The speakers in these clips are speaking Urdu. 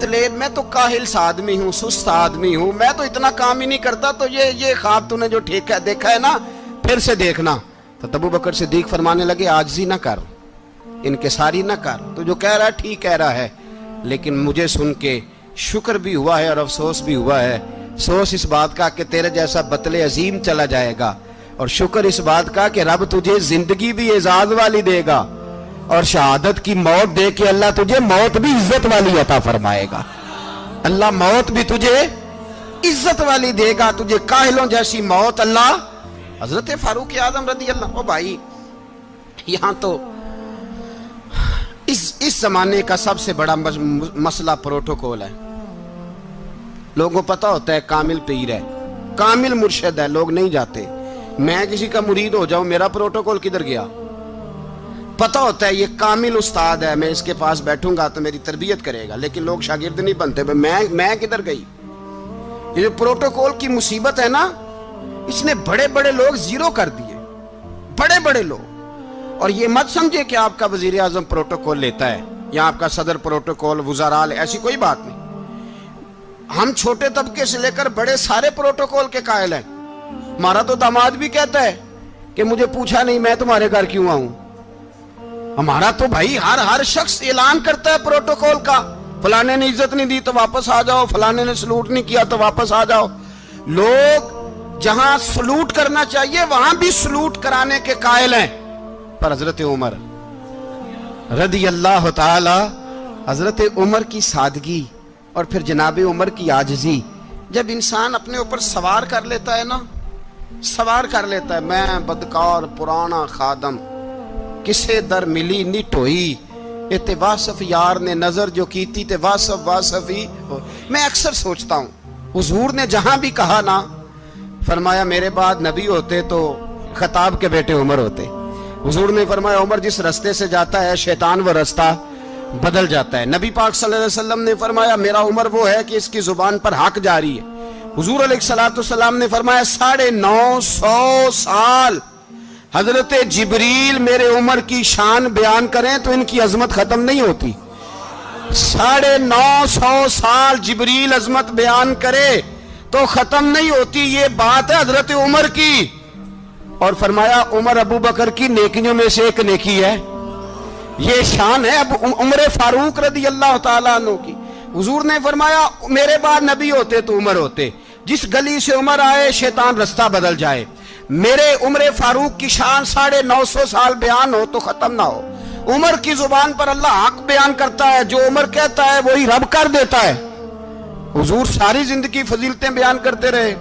میں تو کاہل سا آدمی ہوں، سست آدمی ہوں، میں تو اتنا کام ہی نہیں کرتا، تو یہ خواب تو نے جو دیکھا ہے نا پھر سے دیکھنا۔ تو ابو بکر صدیق فرمانے لگے عاجزی نہ کر، انکساری نہ کر، تو جو کہہ رہا ہے ٹھیک کہہ رہا ہے، لیکن مجھے سن کے شکر بھی ہوا ہے اور افسوس بھی ہوا ہے۔ افسوس اس بات کا کہ تیرے جیسا بطل عظیم چلا جائے گا، اور شکر اس بات کا کہ رب تجھے زندگی بھی اعزاز والی دے گا، اور شہادت کی موت دے کے اللہ تجھے موت بھی عزت والی عطا فرمائے گا۔ اللہ موت بھی تجھے عزت والی دے گا، تجھے کاہلوں جیسی موت اللہ۔ حضرت فاروق اعظم رضی اللہ، او بھائی یہاں تو اس زمانے کا سب سے بڑا مسئلہ پروٹوکول ہے۔ لوگوں کو پتا ہوتا ہے کامل پیر ہے، کامل مرشد ہے، لوگ نہیں جاتے۔ میں کسی کا مرید ہو جاؤں، میرا پروٹوکول کدھر گیا؟ پتا ہوتا ہے یہ کامل استاد ہے، میں اس کے پاس بیٹھوں گا تو میری تربیت کرے گا، لیکن لوگ شاگرد نہیں بنتے۔ میں کدھر گئی؟ یہ جو پروٹوکول کی مصیبت ہے نا، اس نے بڑے بڑے لوگ زیرو کر دیے، بڑے بڑے لوگ۔ اور یہ مت سمجھے کہ آپ کا وزیر اعظم پروٹوکول لیتا ہے یا آپ کا صدر پروٹوکول، وزراء، ایسی کوئی بات نہیں۔ ہم چھوٹے طبقے سے لے کر بڑے سارے پروٹوکول کے قائل ہیں۔ ہمارا تو داماد بھی کہتا ہے کہ مجھے پوچھا نہیں، میں تمہارے گھر کیوں آؤں۔ ہمارا تو بھائی ہر شخص اعلان کرتا ہے پروٹوکول کا، فلانے نے عزت نہیں دی تو واپس آ جاؤ، فلانے نے سلوٹ نہیں کیا تو واپس آ جاؤ۔ لوگ جہاں سلوٹ کرنا چاہیے وہاں بھی سلوٹ کرانے کے قائل ہیں۔ پر حضرت عمر رضی اللہ تعالی، حضرت عمر کی سادگی اور پھر جناب عمر کی عاجزی، جب انسان اپنے اوپر سوار کر لیتا ہے نا، سوار کر لیتا ہے، میں بدکار پرانا خادم، کسے در ملی نہیں ٹوئی، تے واصف یار نے نظر جو کیتی تے واصف ہی۔ میں اکثر سوچتا ہوں حضور نے جہاں بھی کہا نا، فرمایا میرے بعد نبی ہوتے تو خطاب کے بیٹے عمر ہوتے۔ حضور نے فرمایا عمر جس رستے سے جاتا ہے شیطان وہ رستہ بدل جاتا ہے۔ نبی پاک صلی اللہ علیہ وسلم نے فرمایا میرا عمر وہ ہے کہ اس کی زبان پر حق جاری ہے۔ حضور علیہ السلام نے فرمایا 950 سال حضرت جبریل میرے عمر کی شان بیان کریں تو ان کی عظمت ختم نہیں ہوتی۔ 950 سال جبریل عظمت بیان کرے تو ختم نہیں ہوتی۔ یہ بات ہے حضرت عمر کی، اور فرمایا عمر ابو بکر کی نیکیوں میں سے ایک نیکی ہے، یہ شان ہے اب عمر فاروق رضی اللہ تعالیٰ عنہ کی۔ حضور نے فرمایا میرے بعد نبی ہوتے تو عمر ہوتے، جس گلی سے عمر آئے شیطان رستہ بدل جائے۔ میرے عمر فاروق کی شان 950 سال بیان ہو تو ختم نہ ہو۔ عمر کی زبان پر اللہ حق بیان کرتا ہے، جو عمر کہتا ہے وہی رب کر دیتا ہے۔ حضور ساری زندگی فضیلتیں بیان کرتے رہے،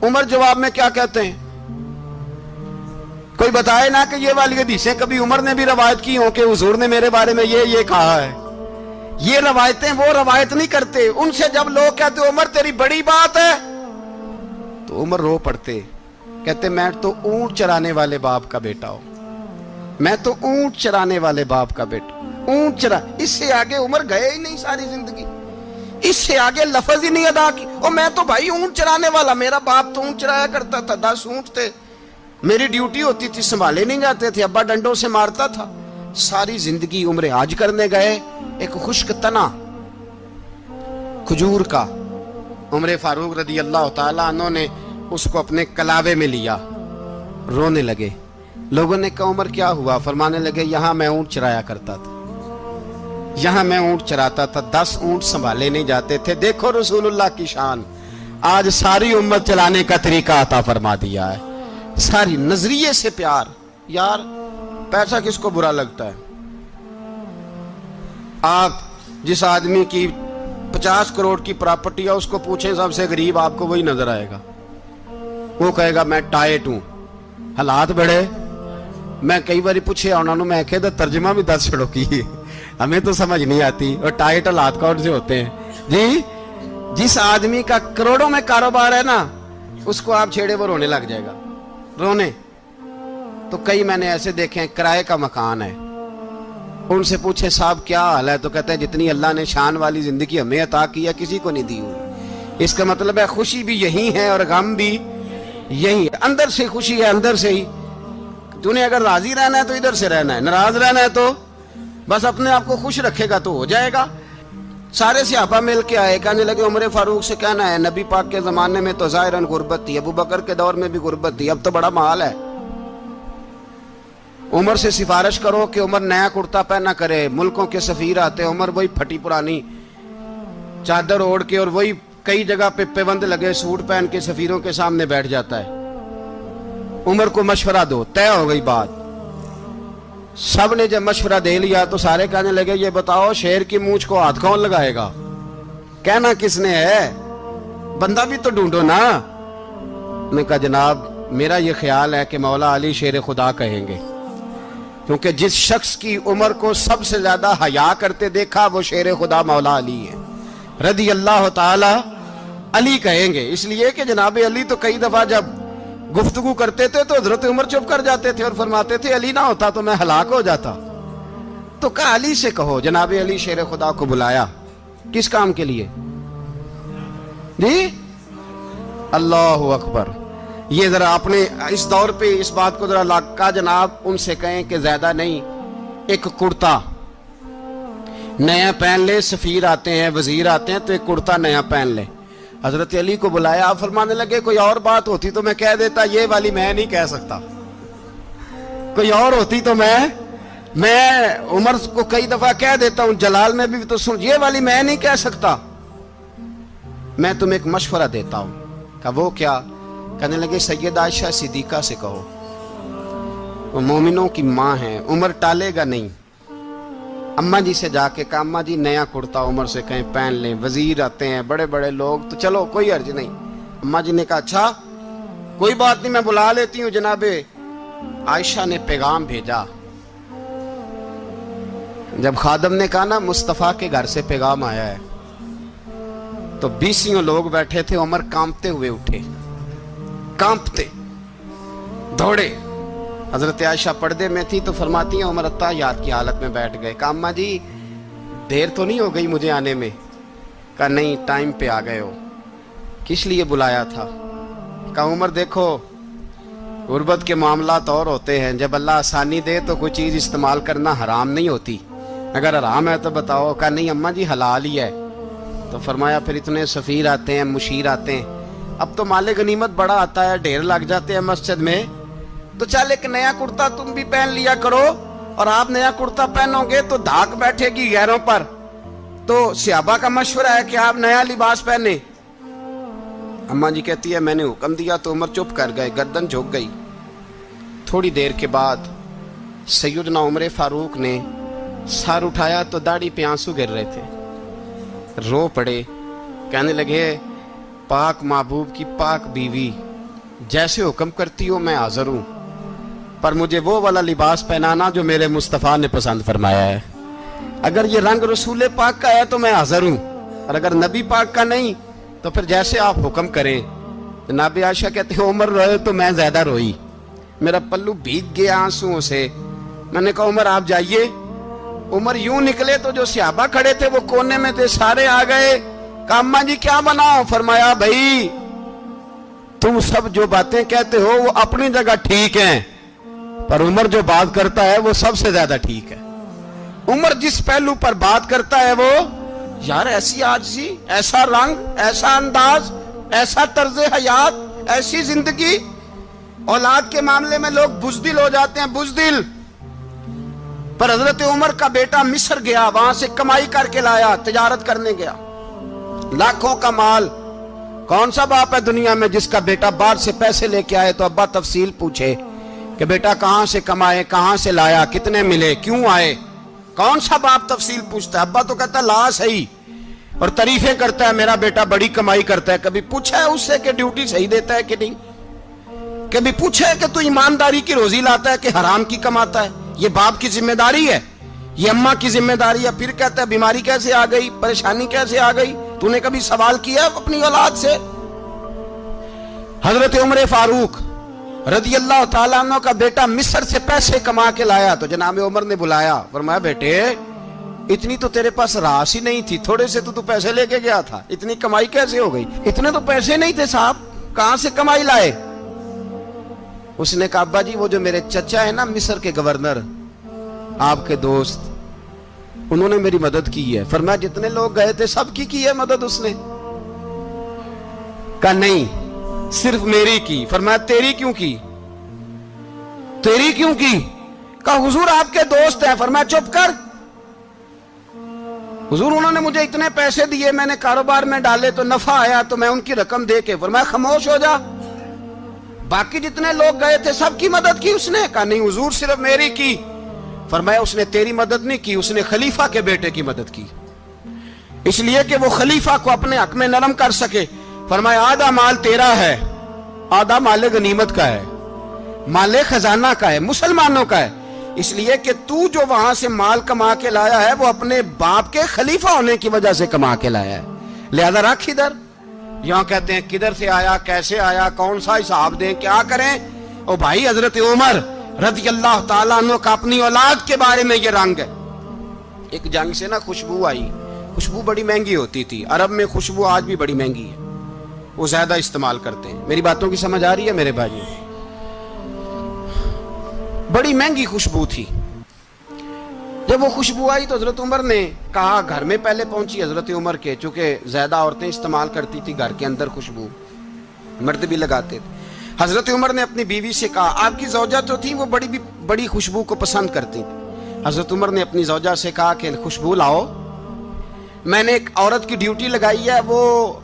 عمر جواب میں کیا کہتے ہیں؟ کوئی بتائے نا کہ یہ والی حدیثیں کبھی عمر نے بھی روایت کی ہوں کہ حضور نے میرے بارے میں یہ کہا ہے۔ یہ روایتیں وہ روایت نہیں کرتے، ان سے جب لوگ کہتے عمر تیری بڑی بات ہے تو عمر رو پڑتے، کہتے میں تو اونٹ چرانے والے باپ کا بیٹا ہوں، میں تو اونٹ چرانے والے باپ کا بیٹا، اونٹ چرا۔ اس سے آگے عمر گئے ہی نہیں ساری زندگی، اس سے آگے لفظ ہی نہیں ادا کی۔ اور میں تو بھائی اونٹ چرانے والا، میرا باپ تو اونٹ چرایا کرتا تھا، 10 اونٹ تھے، میری ڈیوٹی ہوتی تھی، سنبھالے نہیں جاتے تھے، ابا ڈنڈوں سے مارتا تھا۔ ساری زندگی عمر حج کرنے گئے، ایک خشک تنا کھجور کا عمر فاروق رضی اللہ تعالیٰ عنہ نے اس کو اپنے کلاوے میں لیا، رونے لگے۔ لوگوں نے کہا عمر کیا ہوا؟ فرمانے لگے یہاں میں اونٹ چرایا کرتا تھا، یہاں میں اونٹ چراتا تھا، 10 اونٹ سنبھالے نہیں جاتے تھے۔ دیکھو رسول اللہ کی شان، آج ساری امت چلانے کا طریقہ عطا فرما دیا ہے، ساری نظریے سے پیار۔ یار پیسہ کس کو برا لگتا ہے؟ آپ جس آدمی کی 50 کروڑ کی پراپرٹی ہے اس کو پوچھیں سب سے غریب، آپ کو وہی نظر آئے گا۔ وہ کہے گا میں ٹائٹ ہوں، حالات بڑے۔ میں کئی باری پوچھے انہوں نے، میں کہتا ترجمہ بھی 10 چھڑوں کی، ہمیں تو سمجھ نہیں آتی، اور ٹائٹ حالات کون سے ہوتے ہیں جی؟ جس آدمی کا کروڑوں میں کاروبار ہے نا، اس کو آپ چھیڑے وہ رونے لگ جائے گا، رونے۔ تو کئی میں نے ایسے دیکھے ہیں کرائے کا مکان ہے، ان سے پوچھے صاحب کیا حال ہے، تو کہتے ہیں جتنی اللہ نے شان والی زندگی ہمیں عطا کی ہے کسی کو نہیں دی ہوئی۔ اس کا مطلب ہے خوشی بھی یہی ہے اور غم بھی یہی ہے، اندر سے خوشی ہے، اندر سے ہی۔ تو نے اگر راضی رہنا ہے تو ادھر سے رہنا ہے، ناراض رہنا ہے تو بس اپنے آپ کو خوش رکھے گا تو ہو جائے گا۔ سارے صحابہ مل کے آئے، کہنے لگے عمر فاروق سے کہنا ہے نبی پاک کے زمانے میں تو ظاہراً غربت تھی، ابو بکر کے دور میں بھی غربت تھی، اب تو بڑا محال ہے، عمر سے سفارش کرو کہ عمر نیا کرتا پہنا کرے۔ ملکوں کے سفیر آتے ہیں، عمر وہی پھٹی پرانی چادر اوڑھ کے اور وہی کئی جگہ پہ پیوند لگے سوٹ پہن کے سفیروں کے سامنے بیٹھ جاتا ہے۔ عمر کو مشورہ دو، طے ہو گئی بات۔ سب نے جب مشورہ دے لیا تو سارے کہنے لگے یہ بتاؤ شیر کی مونچھ کو ہاتھ کون لگائے گا؟ کہنا کس نے ہے؟ بندہ بھی تو ڈھونڈو نا۔ نے کہا جناب میرا یہ خیال ہے کہ مولا علی شیر خدا کہیں گے، کیونکہ جس شخص کی عمر کو سب سے زیادہ حیا کرتے دیکھا وہ شیر خدا مولا علی ہے رضی اللہ تعالی علی کہیں گے، اس لیے کہ جناب علی تو کئی دفعہ جب گفتگو کرتے تھے تو حضرت عمر چپ کر جاتے تھے اور فرماتے تھے علی نہ ہوتا تو میں ہلاک ہو جاتا۔ تو کہا علی سے کہو۔ جناب علی شیر خدا کو بلایا، کس کام کے لیے؟ جی اللہ اکبر۔ یہ ذرا اپنے اس دور پہ اس بات کو ذرا لاکا جناب ان سے کہیں کہ زیادہ نہیں، ایک کرتا نیا پہن لے، سفیر آتے ہیں وزیر آتے ہیں تو ایک کرتا نیا پہن لے۔ حضرت علی کو بلایا، آپ فرمانے لگے کوئی اور بات ہوتی تو میں کہہ دیتا، یہ والی میں نہیں کہہ سکتا، کوئی اور ہوتی تو میں عمر کو کئی دفعہ کہہ دیتا ہوں، جلال میں بھی تو سن، یہ والی میں نہیں کہہ سکتا، میں تمہیں ایک مشورہ دیتا ہوں۔ کہا وہ کیا؟ کہنے لگے سیدہ عائشہ صدیقہ سے کہو، وہ مومنوں کی ماں ہیں، عمر ٹالے گا نہیں۔ اماں جی سے جا کے کہا اماں جی نیا کرتا عمر سے کہیں پہن لیں، وزیر آتے ہیں بڑے بڑے لوگ تو چلو کوئی عرض نہیں۔ اماں جی نے کہا اچھا کوئی بات نہیں میں بلا لیتی ہوں۔ جناب عائشہ نے پیغام بھیجا، جب خادم نے کہا نا مصطفیٰ کے گھر سے پیغام آیا ہے تو 20 لوگ بیٹھے تھے، عمر کانپتے ہوئے اٹھے، کانپتے دوڑے۔ حضرت عائشہ پردے میں تھی تو فرماتی ہیں عمر اتحیات کی حالت میں بیٹھ گئے۔ کہا اماں جی دیر تو نہیں ہو گئی مجھے آنے میں؟ کہا نہیں ٹائم پہ آ گئے ہو، کس لیے بلایا تھا؟ کہا عمر دیکھو غربت کے معاملات اور ہوتے ہیں، جب اللہ آسانی دے تو کوئی چیز استعمال کرنا حرام نہیں ہوتی، اگر حرام ہے تو بتاؤ۔ کہا نہیں اماں جی حلال ہی ہے۔ تو فرمایا پھر اتنے سفیر آتے ہیں مشیر آتے ہیں، اب تو مال غنیمت بڑا آتا ہے، ڈھیر لگ جاتے ہیں مسجد میں، تو چل ایک نیا کرتا تم بھی پہن لیا کرو، اور آپ نیا کرتا پہنو گے تو دھاک بیٹھے گی غیروں پر۔ تو صحابہ کا مشورہ ہے کہ آپ نیا لباس پہنے۔ اماں جی کہتی ہے میں نے حکم دیا تو عمر چپ کر گئے، گردن جھک گئی۔ تھوڑی دیر کے بعد سیدنا عمر فاروق نے سر اٹھایا تو داڑھی پہ آنسو گر رہے تھے، رو پڑے، کہنے لگے پاک محبوب کی پاک بیوی جیسے حکم کرتی ہو میں حاضر ہوں، پر مجھے وہ والا لباس پہنانا جو میرے مصطفیٰ نے پسند فرمایا ہے، اگر یہ رنگ رسول پاک کا ہے تو میں حاضر ہوں، اور اگر نبی پاک کا نہیں تو پھر جیسے آپ حکم کریں۔ جناب عائشہ کہتے ہیں عمر روئے تو میں زیادہ روئی، میرا پلو بھیگ گیا آنسوؤں سے۔ میں نے کہا عمر آپ جائیے۔ عمر یوں نکلے تو جو صحابہ کھڑے تھے وہ کونے میں تھے، سارے آ گئے۔ کہا اماں جی کیا بناؤ؟ فرمایا بھائی تم سب جو باتیں کہتے ہو وہ اپنی جگہ ٹھیک ہیں، پر عمر جو بات کرتا ہے وہ سب سے زیادہ ٹھیک ہے۔ عمر جس پہلو پر بات کرتا ہے وہ یار ایسی عاجزی، ایسا رنگ، ایسا انداز، ایسا طرز حیات، ایسی زندگی، اولاد کے معاملے میں لوگ بزدل ہو جاتے ہیں، بزدل، پر حضرت عمر کا بیٹا مصر گیا، وہاں سے کمائی کر کے لایا، تجارت کرنے گیا، لاکھوں کا مال۔ کون سا باپ ہے دنیا میں جس کا بیٹا باہر سے پیسے لے کے آئے تو ابا تفصیل پوچھے کہ بیٹا کہاں سے کمائے، کہاں سے لایا، کتنے ملے، کیوں آئے؟ کون سا باپ تفصیل پوچھتا ہے؟ ابا تو کہتا ہے لا صحیح، اور تعریفیں کرتا ہے میرا بیٹا بڑی کمائی کرتا ہے۔ کبھی پوچھا ہے اس سے کہ ڈیوٹی صحیح دیتا ہے کہ نہیں؟ کبھی پوچھا ہے کہ تو ایمانداری کی روزی لاتا ہے کہ حرام کی کماتا ہے؟ یہ باپ کی ذمہ داری ہے، یہ اماں کی ذمہ داری ہے۔ پھر کہتا ہے بیماری کیسے آ گئی، پریشانی کیسے آ گئی؟ تو نے کبھی سوال کیا اپنی اولاد سے؟ حضرت عمر فاروق رضی اللہ تعالیٰ عنہ کا بیٹا مصر سے پیسے کما کے لایا تو جناب عمر نے بلایا، فرمایا بیٹے اتنی تو تیرے پاس راس ہی نہیں تھی، تھوڑے سے تو پیسے لے کے گیا تھا، اتنی کمائی کیسے ہو گئی؟ اتنے تو پیسے نہیں تھے صاحب، کہاں سے کمائی لائے؟ اس نے کہا ابا جی وہ جو میرے چچا ہے نا مصر کے گورنر، آپ کے دوست، انہوں نے میری مدد کی ہے. فرمایا جتنے لوگ گئے تھے سب کی ہے مدد اس نے؟ کہا نہیں صرف میری کی. فرمایا تیری کیوں کی؟ تیری کیوں کی؟ کہا حضور آپ کے دوست ہیں. فرمایا چپ کر حضور انہوں نے مجھے اتنے پیسے دیے, میں نے کاروبار میں ڈالے تو نفع آیا تو میں ان کی رقم دے کے. فرمایا خاموش ہو جا, باقی جتنے لوگ گئے تھے سب کی مدد کی اس نے؟ کہا نہیں حضور صرف میری کی. فرمایا اس نے تیری مدد نہیں کی, اس نے خلیفہ کے بیٹے کی مدد کی, اس لیے کہ وہ خلیفہ کو اپنے حق میں نرم کر سکے. فرمایا آدھا مال تیرا ہے, آدھا مال غنیمت کا ہے, مال خزانہ کا ہے, مسلمانوں کا ہے, اس لیے کہ تو جو وہاں سے مال کما کے لایا ہے وہ اپنے باپ کے خلیفہ ہونے کی وجہ سے کما کے لایا ہے, لہذا رکھ ادھر. یہاں کہتے ہیں کدھر سے آیا, کیسے آیا, کون سا حساب دیں, کیا کریں. او بھائی حضرت عمر رضی اللہ تعالیٰ عنہ کا اپنی اولاد کے بارے میں یہ رنگ ہے. ایک جنگ سے نا خوشبو آئی, خوشبو بڑی مہنگی ہوتی تھی, عرب میں خوشبو آج بھی بڑی مہنگی ہے, وہ زیادہ استعمال کرتے ہیں. میری باتوں کی سمجھ آ رہی ہے میرے بھائی؟ بڑی مہنگی خوشبو تھی. جب وہ خوشبو آئی تو حضرت عمر نے کہا, گھر میں پہلے پہنچی حضرت عمر کے, چونکہ زیادہ عورتیں استعمال کرتی تھی گھر کے اندر خوشبو, مرد بھی لگاتے تھے. حضرت عمر نے اپنی بیوی سے کہا, آپ کی زوجہ تو تھی وہ بڑی خوشبو کو پسند کرتی تھی. حضرت عمر نے اپنی زوجہ سے کہا کہ خوشبو لاؤ, میں نے ایک عورت کی ڈیوٹی لگائی ہے, وہ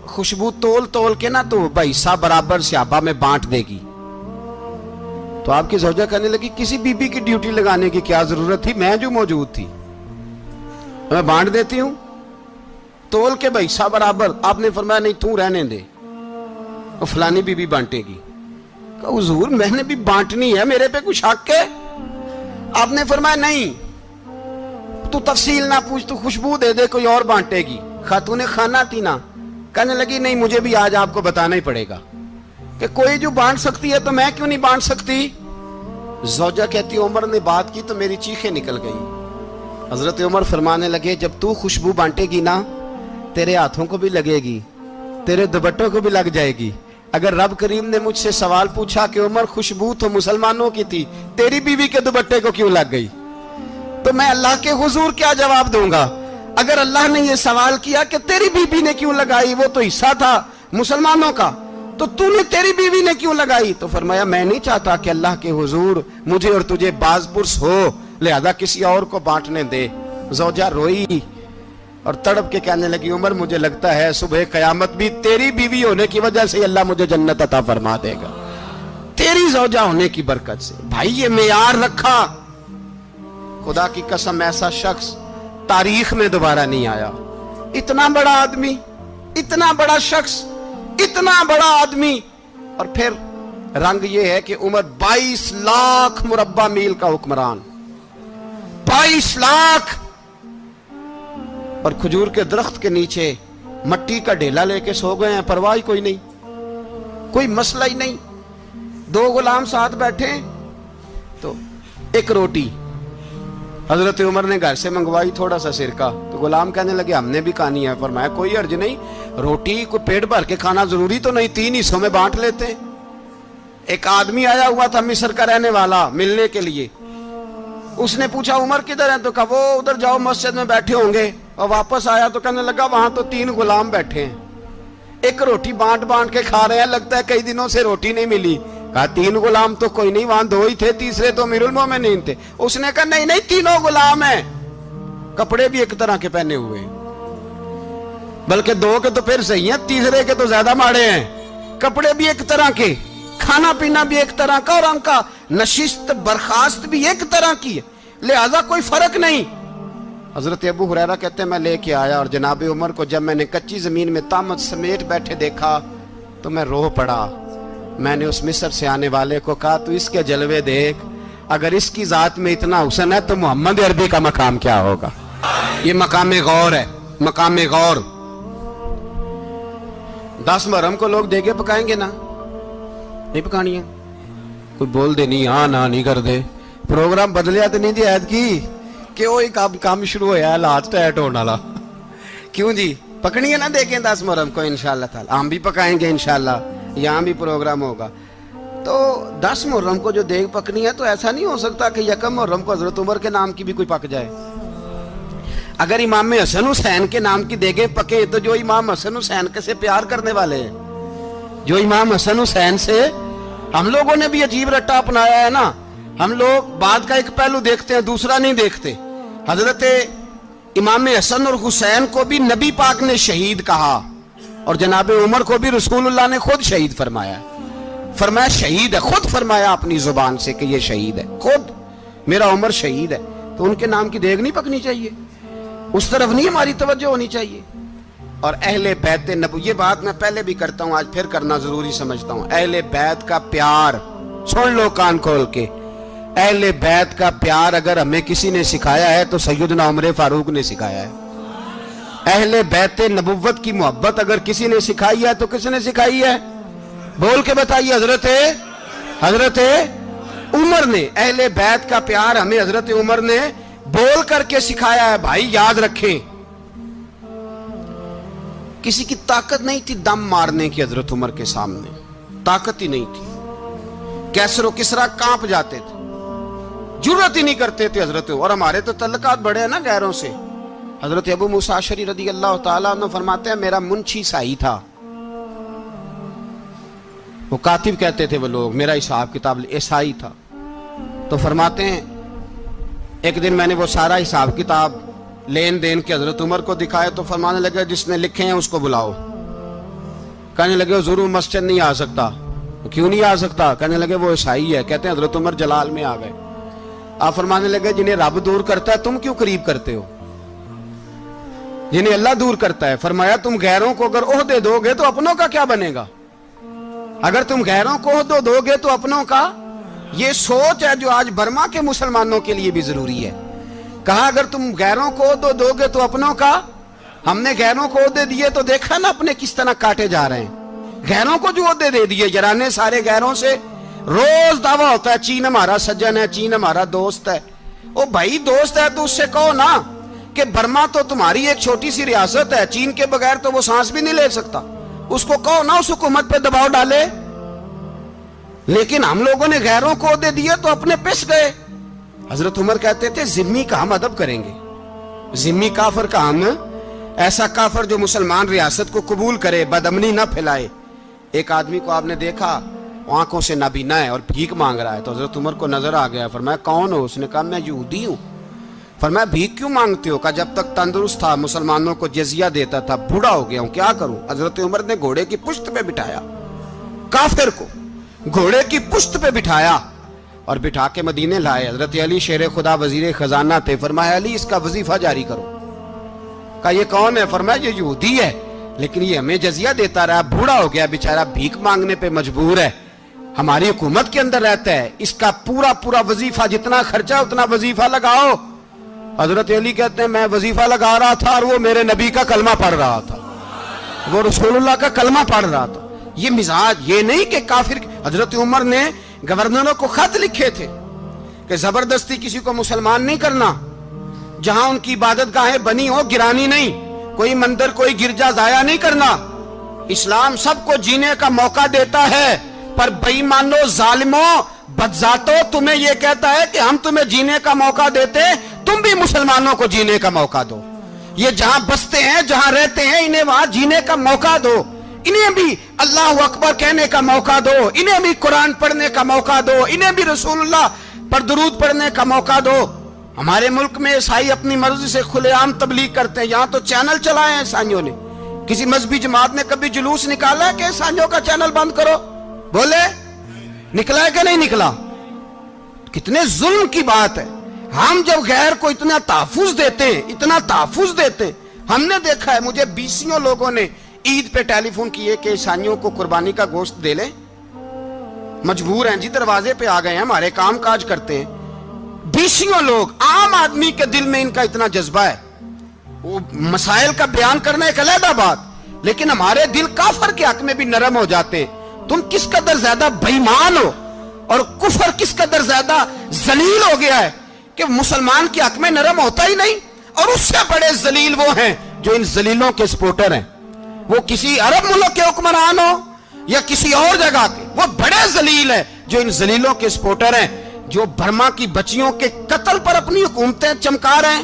خوشبو تول کے نا تو حصہ برابر صحابہ میں بانٹ دے گی. تو آپ کی زوجہ کہنے لگی کسی بی بی کی ڈیوٹی لگانے کی کیا ضرورت تھی, میں جو موجود تھی میں بانٹ دیتی ہوں تول کے حصہ برابر. آپ نے فرمایا نہیں تو رہنے دے, وہ فلانی بی بی بانٹے گی. کہا حضور میں نے بھی بانٹنی ہے, میرے پہ کچھ حق ہے؟ آپ نے فرمایا نہیں تو تفصیل نہ پوچھ, تو خوشبو دے دے, کوئی اور بانٹے گی. خاتون خانہ تھی نا, کہنے لگی نہیں مجھے بھی آج آپ کو بتانا ہی پڑے گا کہ کوئی جو بانٹ سکتی ہے تو میں کیوں نہیں بانٹ سکتی. زوجہ کہتی عمر نے بات کی تو میری چیخیں نکل گئی. حضرت عمر فرمانے لگے جب تو خوشبو بانٹے گی نا تیرے ہاتھوں کو بھی لگے گی, تیرے دوپٹوں کو بھی لگ جائے گی. اگر رب کریم نے مجھ سے سوال پوچھا کہ عمر خوشبو تو مسلمانوں کی تھی, تیری بیوی کے دوپٹے کو کیوں لگ گئی, تو میں اللہ کے حضور کیا جواب دوں گا؟ اگر اللہ نے یہ سوال کیا کہ تیری بیوی نے کیوں لگائی, وہ تو حصہ تھا مسلمانوں کا, تو نے تیری بیوی نے کیوں لگائی؟ تو فرمایا میں نہیں چاہتا کہ اللہ کے حضور مجھے اور تجھے باز پرس ہو, لہذا کسی اور کو بانٹنے دے. زوجہ روئی اور تڑپ کے کہنے لگی عمر مجھے لگتا ہے صبح قیامت بھی تیری بیوی ہونے کی وجہ سے اللہ مجھے جنت عطا فرما دے گا, تیری زوجہ ہونے کی برکت سے. بھائی یہ معیار رکھا, خدا کی قسم ایسا شخص تاریخ میں دوبارہ نہیں آیا. اتنا بڑا آدمی, اتنا بڑا شخص, اتنا بڑا آدمی, اور پھر رنگ یہ ہے کہ عمر 22 لاکھ مربع میل کا حکمران, 22 لاکھ, اور کھجور کے درخت کے نیچے مٹی کا ڈھیلا لے کے سو گئے ہیں, پرواہ کوئی نہیں, کوئی مسئلہ ہی نہیں. 2 غلام ساتھ بیٹھے تو ایک روٹی حضرت عمر نے گھر سے منگوائی, تھوڑا سا سرکہ, تو غلام کہنے لگے ہم نے بھی کھانی ہے. فرمایا کوئی حرج نہیں, روٹی کو پیٹ بھر کے کھانا ضروری تو نہیں, 3 حصوں میں بانٹ لیتے ہیں. ایک آدمی آیا ہوا تھا مصر کا رہنے والا ملنے کے لیے, اس نے پوچھا عمر کدھر ہیں, تو کہا وہ ادھر جاؤ مسجد میں بیٹھے ہوں گے. اور واپس آیا تو کہنے لگا وہاں تو 3 غلام بیٹھے ہیں, ایک روٹی بانٹ کے کھا رہے ہیں, لگتا ہے کئی دنوں سے روٹی نہیں ملی. کہا 3 غلام تو کوئی نہیں, وہاں 2 ہی تھے, تیسرے تو امیر المومنین تھے. اس نے کہا نہیں 3 غلام ہیں, کپڑے بھی ایک طرح کے پہنے ہوئے, بلکہ 2 کے تو پھر صحیح ہیں, تیسرے کے تو زیادہ ماڑے ہیں. کپڑے بھی ایک طرح کے, کھانا پینا بھی ایک طرح کا, اور ان کا نشست برخاست بھی ایک طرح کی ہے, لہذا کوئی فرق نہیں. حضرت ابو ہریرہ کہتے ہیں میں لے کے آیا, اور جناب عمر کو جب میں نے کچی زمین میں تامت سمیٹ بیٹھے دیکھا تو میں رو پڑا. میں نے اس مصر سے آنے والے کو کہا تو اس کے جلوے دیکھ, اگر اس کی ذات میں اتنا حسن ہے تو محمد عربی کا مقام کیا ہوگا. یہ مقام غور ہے, مقام غور. 10 محرم کو لوگ دیگے پکائیں گے نا, نہیں پکانی ہے, کوئی بول دے نہیں, ہاں نہ نہیں کر دے, پروگرام بدلیا تو نہیں دی عید کی کہ وہی کام شروع ہوا ہے, لاسٹ ٹائٹ ہونے والا. کیوں جی, پکنی ہے نا دیکھیں 10 محرم کو انشاءاللہ تعالی, ہم بھی پکائیں گے انشاءاللہ, یہاں بھی پروگرام ہوگا. تو 10 محرم کو جو دیگ پکنی ہے تو ایسا نہیں ہو سکتا کہ 1 محرم کو حضرت عمر کے نام کی بھی کوئی پک جائے. اگر امام حسن حسین کے نام کی دیگیں پکے تو جو امام حسن حسین سے پیار کرنے والے ہیں، جو امام حسن حسین سے، ہم لوگوں نے بھی عجیب رٹا اپنایا ہے نا، ہم لوگ بات کا ایک پہلو دیکھتے ہیں دوسرا نہیں دیکھتے۔ حضرت امام حسن اور حسین کو بھی نبی پاک نے شہید کہا، اور جناب عمر کو بھی رسول اللہ نے خود شہید فرمایا، فرمایا شہید ہے، خود فرمایا اپنی زبان سے کہ یہ شہید ہے، خود میرا عمر شہید ہے۔ تو ان کے نام کی دیگ نہیں پکنی چاہیے، اس طرف نہیں ہماری توجہ ہونی چاہیے۔ اور اہل بیت نبوی، یہ بات میں پہلے بھی کرتا ہوں، آج پھر کرنا ضروری سمجھتا ہوں، اہل بیت کا پیار، سن لو کان کھول کے، اہل بیت کا پیار اگر ہمیں کسی نے سکھایا ہے تو سیدنا عمر فاروق نے سکھایا ہے۔ اہل بیت نبوت کی محبت اگر کسی نے سکھائی ہے تو کس نے سکھائی ہے؟ بول کے بتائیے، حضرت عمر نے۔ اہل بیت کا پیار ہمیں حضرت عمر نے بول کر کے سکھایا ہے۔ بھائی یاد رکھیں، کسی کی طاقت نہیں تھی دم مارنے کی حضرت عمر کے سامنے، طاقت ہی نہیں تھی، کیسر و کسرا کانپ جاتے تھے، جرأت ہی نہیں کرتے تھے حضرت۔ اور ہمارے تو تعلقات بڑے ہیں نا غیروں سے۔ حضرت ابو موسیٰ اشعری رضی اللہ تعالیٰ عنہ فرماتے ہیں میرا منشی سائی تھا، وہ کاتب کہتے تھے وہ لوگ، میرا حساب کتاب عیسائی تھا۔ تو فرماتے ہیں ایک دن میں نے وہ سارا حساب کتاب لین دین کے حضرت عمر کو دکھائے تو فرمانے لگے جس نے لکھے ہیں اس کو بلاؤ۔ کہنے لگے حضور مسجد نہیں آ سکتا۔ کیوں نہیں آ سکتا؟ کہنے لگے وہ عیسائی ہے۔ کہتے ہیں حضرت عمر جلال میں آ گئے۔ آپ فرمانے لگے جنہیں رب دور کرتا ہے تم کیوں قریب کرتے ہو؟ جنہیں اللہ دور کرتا ہے۔ فرمایا تم غیروں کو اگر عہدے دو گے تو اپنوں کا کیا بنے گا؟ اگر تم غیروں کو عہدے دو گے تو اپنوں کا۔ یہ سوچ ہے جو آج برما کے مسلمانوں کے لیے بھی ضروری ہے۔ کہا اگر تم غیروں کو عہدے دو گے تو اپنوں کا۔ ہم نے غیروں کو عہدے دیے تو دیکھا نا اپنے کس طرح کاٹے جا رہے ہیں۔ غیروں کو جو عہدے دے دیے جرانے سارے غیروں سے، روز دعویٰ ہوتا ہے چین ہمارا سجن ہے، چین ہمارا دوست ہے۔ او بھائی دوست ہے تو اس سے کہو نا کہ برما تو تمہاری ایک چھوٹی سی ریاست ہے، چین کے بغیر تو وہ سانس بھی نہیں لے سکتا، اس کو کہو نا اس حکومت پہ دباؤ ڈالے۔ لیکن ہم لوگوں نے غیروں کو عہدے دیے تو اپنے پس گئے۔ حضرت عمر کہتے تھے ذمی کا ہم ادب کریں گے، ذمی کافر کا ہم، ایسا کافر جو مسلمان ریاست کو قبول کرے، بدامنی نہ پھیلائے۔ ایک آدمی کو آپ نے دیکھا آنکھوں سے نابینا ہے اور بھیک مانگ رہا ہے، تو حضرت عمر کو نظر آ گیا، فرمایا کون ہو؟ اس نے کہا میں یہودی ہوں۔ فرمایا بھیک کیوں مانگتے ہو؟ کہا جب تک تندرست تھا مسلمانوں کو جزیہ دیتا تھا، بوڑھا ہو گیا ہوں کیا کروں؟ حضرت عمر نے گھوڑے کی پشت پہ بٹھایا، کافر کو گھوڑے کی پشت پہ بٹھایا اور بٹھا کے مدینے لائے۔ حضرت علی شیر خدا وزیر خزانہ تھے، فرمایا علی اس کا وظیفہ جاری کرو۔ کہا یہ کون ہے؟ فرمایا یہ یہودی ہے لیکن یہ ہمیں جزیہ دیتا رہا، بوڑھا ہو گیا بیچارہ، بھیک مانگنے پہ مجبور ہے، ہماری حکومت کے اندر رہتا ہے، اس کا پورا وظیفہ جتنا خرچہ اتنا وظیفہ لگاؤ۔ حضرت علی کہتے ہیں میں وظیفہ لگا رہا تھا اور وہ میرے نبی کا کلمہ پڑھ رہا تھا، وہ رسول اللہ کا کلمہ پڑھ رہا تھا۔ یہ مزاج، یہ نہیں کہ کافر۔ حضرت عمر نے گورنروں کو خط لکھے تھے کہ زبردستی کسی کو مسلمان نہیں کرنا، جہاں ان کی عبادت گاہیں بنی ہو گرانی نہیں، کوئی مندر کوئی گرجا ضائع نہیں کرنا۔ اسلام سب کو جینے کا موقع دیتا ہے، پر بے ایمانو ظالموں بدذاتو تمہیں یہ کہتا ہے کہ ہم تمہیں جینے کا موقع دیتے، تم بھی مسلمانوں کو جینے کا موقع دو۔ یہ جہاں بستے ہیں جہاں رہتے ہیں انہیں وہاں جینے کا موقع دو، انہیں بھی اللہ اکبر کہنے کا موقع دو، انہیں بھی قرآن پڑھنے کا موقع دو، انہیں بھی رسول اللہ پر درود پڑھنے کا موقع دو۔ ہمارے ملک میں عیسائی اپنی مرضی سے کھلے عام تبلیغ کرتے ہیں، یہاں تو چینل چلائے ہیں عیسائیوں نے۔ کسی مذہبی جماعت نے کبھی جلوس نکالا ہے کہ عیسائیوں کا چینل بند کرو؟ بولے نکلا ہے کہ نہیں نکلا؟ کتنے ظلم کی بات ہے۔ ہم جب غیر کو اتنا تحفظ دیتے ہیں، اتنا تحفظ دیتے ہیں، ہم نے دیکھا ہے، مجھے بیسیوں لوگوں نے عید پہ ٹیلی فون کیے کہ عیسائیوں کو قربانی کا گوشت دے لیں، مجبور ہیں جی، دروازے پہ آ گئے ہیں، ہمارے کام کاج کرتے ہیں۔ بیسیوں لوگ، عام آدمی کے دل میں ان کا اتنا جذبہ ہے، وہ مسائل کا بیان کرنا ایک علیحدہ بات، لیکن ہمارے دل کافر کے حق میں بھی نرم ہو جاتے ہیں۔ تم کس قدر زیادہ بے ایمان ہو اور کفر کس قدر زیادہ ذلیل ہو گیا ہے کہ مسلمان کے حق میں نرم ہوتا ہی نہیں۔ اور اس سے بڑے ذلیل وہ ہیں جو ان ذلیلوں کے سپورٹر ہیں، وہ کسی عرب ملک کے حکمران ہو یا کسی اور جگہ کے، وہ بڑے ذلیل ہیں جو ان ذلیلوں کے سپورٹر ہیں، جو برما کی بچیوں کے قتل پر اپنی حکومتیں چمکا رہے ہیں،